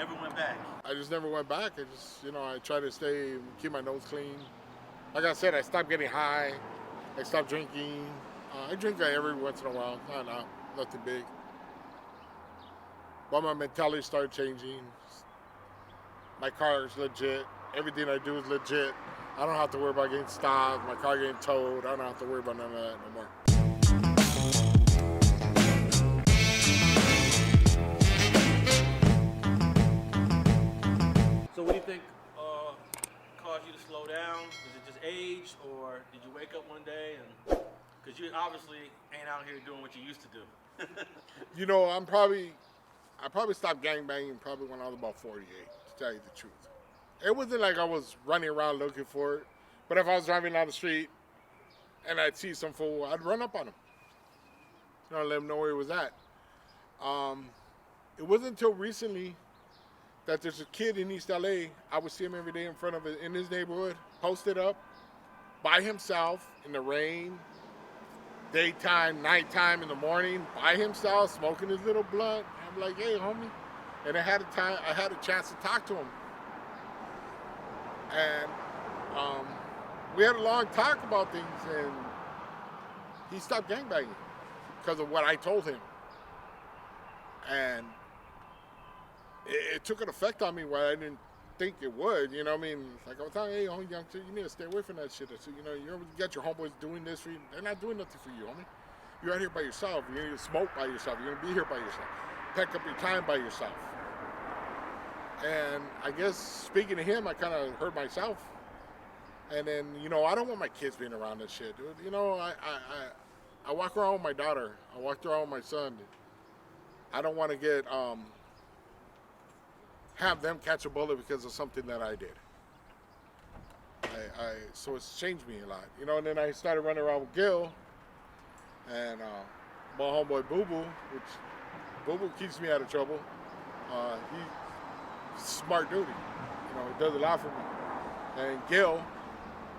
never went back. I just never went back. I just, I try to keep my nose clean. Like I said, I stopped getting high. I stopped drinking. I drink every once in a while. Nothing big. But my mentality started changing. My car is legit. Everything I do is legit. I don't have to worry about getting stopped, my car getting towed. I don't have to worry about none of that no more. So what do you think caused you to slow down? Is it just age, or did you wake up one day and... Because you obviously ain't out here doing what you used to do. I probably stopped gangbanging probably when I was about 48, to tell you the truth. It wasn't like I was running around looking for it, but if I was driving down the street and I'd see some fool, I'd run up on him. Let him know where he was at. It wasn't until recently that there's a kid in East LA. I would see him every day in his neighborhood, posted up by himself in the rain, daytime, nighttime, in the morning, by himself, smoking his little blunt. I'm like, hey, homie. And I had a chance to talk to him. And we had a long talk about things, and he stopped gangbanging because of what I told him. And it took an effect on me where I didn't think it would, Like I was telling, hey, homie, youngster, you need to stay away from that shit. So, you got your homeboys doing this for you. They're not doing nothing for you, homie. You're out here by yourself. You're going to smoke by yourself. You're going to be here by yourself. Pick up your time by yourself. And I guess speaking to him, I kind of hurt myself. And then, I don't want my kids being around this shit, dude. I walk around with my daughter. I walk around with my son. I don't want to have them catch a bullet because of something that I did. So it's changed me a lot, And then I started running around with Gil and my homeboy Boo, which Boo keeps me out of trouble. He's a smart dude. He does a lot for me. And Gil,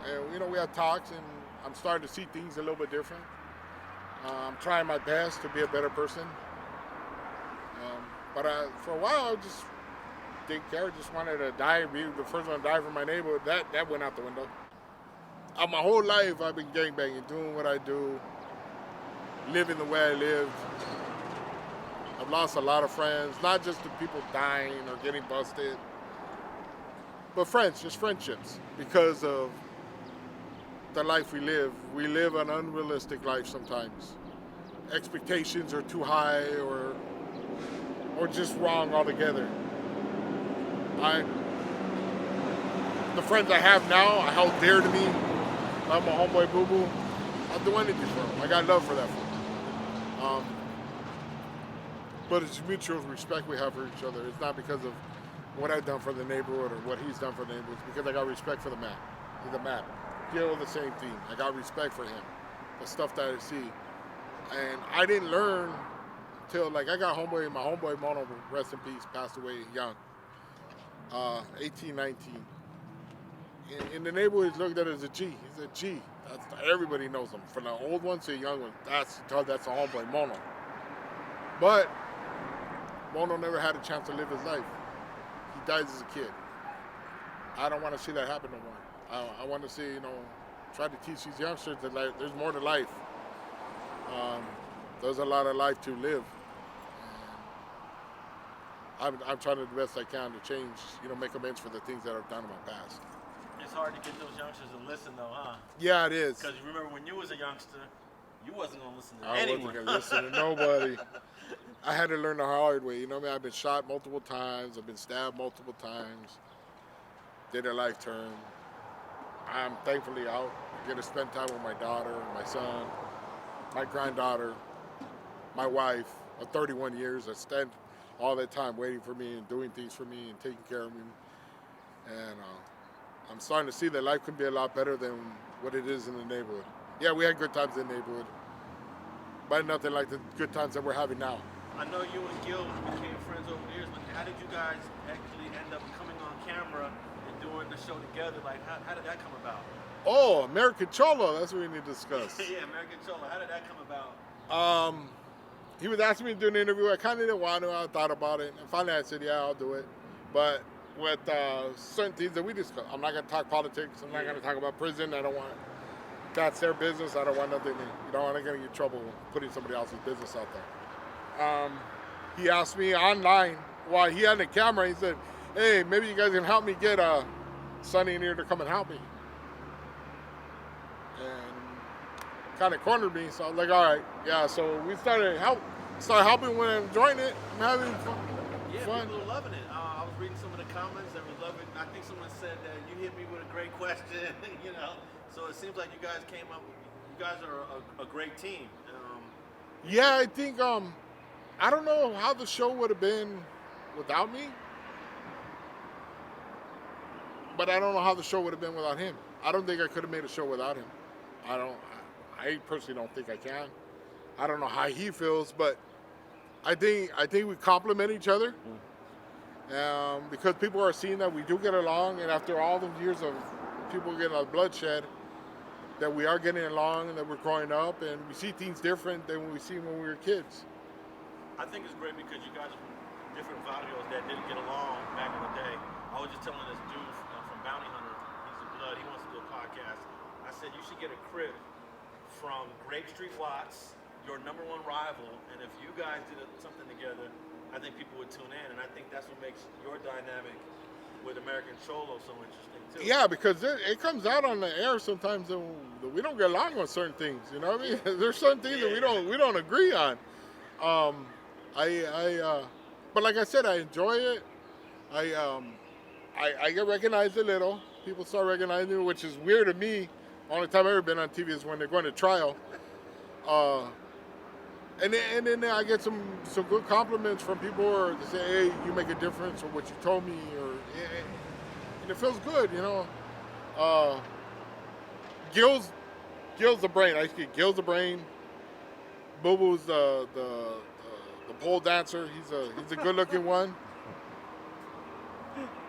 and we have talks, and I'm starting to see things a little bit different. I'm trying my best to be a better person. But for a while, I just didn't care. Just wanted to die, be the first one to die from my neighborhood. That went out the window. My whole life, I've been gangbanging, doing what I do, living the way I lived. I've lost a lot of friends, not just the people dying or getting busted, but friends, just friendships, because of the life we live. We live an unrealistic life sometimes. Expectations are too high or just wrong altogether. The friends I have now, I held dear to me. I'm my homeboy Boo Boo. I'll do anything for him. I got love for that fool. But it's mutual respect we have for each other. It's not because of what I've done for the neighborhood or what he's done for the neighborhood. It's because I got respect for the man. He's the man. Gil, the same thing. I got respect for him. The stuff that I see. And I didn't learn until, I got my homeboy Mono, rest in peace, passed away young. 18, 19. In the neighborhood, he's looked at as a G. He's a G. Everybody knows him. From the old ones to the young ones, that's a homeboy, Mono. But Mono never had a chance to live his life. He dies as a kid. I don't want to see that happen no more. I want to see, try to teach these youngsters that there's more to life. There's a lot of life to live. I'm trying to do the best I can to change, make amends for the things that I've done in my past. It's hard to get those youngsters to listen, though, huh? Yeah, it is. Because you remember when you was a youngster, you wasn't going to listen to anyone. I wasn't going to listen to nobody. I had to learn the hard way. I've been shot multiple times. I've been stabbed multiple times. Did a life turn. I'm thankfully out. I get to spend time with my daughter, my son, my granddaughter, my wife of 31 years. I spent all that time waiting for me and doing things for me and taking care of me. And I'm starting to see that life can be a lot better than what it is in the neighborhood. Yeah, we had good times in the neighborhood, but nothing like the good times that we're having now. I know you and Gil became friends over the years, but how did you guys actually end up coming on camera and doing the show together? How did that come about? Oh, American Cholo, that's what we need to discuss. Yeah, American Cholo, how did that come about? He was asking me to do an interview. I kind of didn't want to. I thought about it. And finally I said, yeah, I'll do it. But with certain things that we discuss, I'm not going to talk politics. I'm not going to talk about prison. I don't want. That's their business. I don't want nothing. I'm not going to get in trouble putting somebody else's business out there. He asked me online while he had the camera. He said, "Hey, maybe you guys can help me get Sonny in here to come and help me." And kind of cornered me, so I was like, "All right, yeah." So we started helping when I'm enjoying it. I'm having fun. Yeah, people are loving it. I was reading some of the comments and we love it. I think someone said that you hit me with a great question, you know. So it seems like you guys came up. You guys are a great team. Yeah, I think I don't know how the show would have been without me, but I don't know how the show would have been without him. I don't think I could have made a show without him. I personally don't think I can. I don't know how he feels, but I think we complement each other because people are seeing that we do get along, and after all the years of people getting our bloodshed, that we are getting along and that we're growing up and we see things different than we see when we were kids. I think it's great because you guys are from different barrios that didn't get along back in the day. I was just telling this dude from Bounty Hunter, he's a blood, he wants to do a podcast. I said you should get a crib from Grape Street Watts, your #1 rival, and if you guys did something together, I think people would tune in, and I think that's what makes your dynamic with American Cholo so interesting too. Yeah, because it comes out on the air sometimes that we don't get along on certain things. You know what I mean? There's certain things that we don't agree on. But like I said, I enjoy it. I get recognized a little. People start recognizing me, which is weird to me. Only time I've ever been on TV is when they're going to trial. And then I get some good compliments from people or to say, "Hey, you make a difference," or "What you told me," and it feels good, you know. Gil's the brain. I used to get Gil's the brain. Boo Boo's the pole dancer. He's a good-looking one.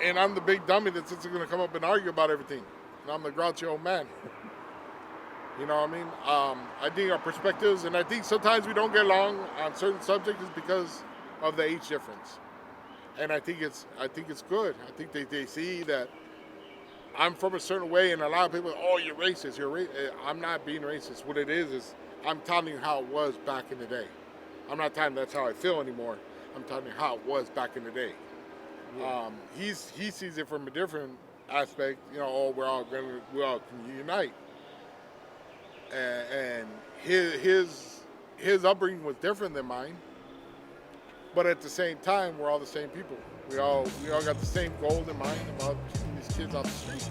And I'm the big dummy that's just going to come up and argue about everything. And I'm the grouchy old man. You know what I mean? I think our perspectives, and I think sometimes we don't get along on certain subjects is because of the age difference. And I think it's good. I think they see that I'm from a certain way, and a lot of people, "Oh, you're racist. I'm not being racist. What it is I'm telling you how it was back in the day. I'm not telling you that's how I feel anymore. I'm telling you how it was back in the day." Yeah. He sees it from a different aspect. You know, "Oh, we all can unite." And his upbringing was different than mine, but at the same time, we're all the same people. We all got the same goal in mind about keeping these kids off the streets.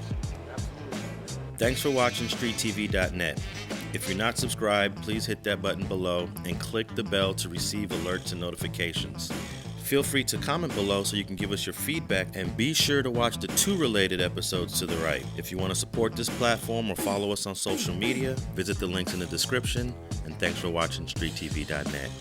Absolutely. Thanks for watching StreetTV.net. If you're not subscribed, please hit that button below and click the bell to receive alerts and notifications. Feel free to comment below so you can give us your feedback, and be sure to watch the 2 related episodes to the right. If you want to support this platform or follow us on social media, visit the links in the description, and thanks for watching StreetTV.net.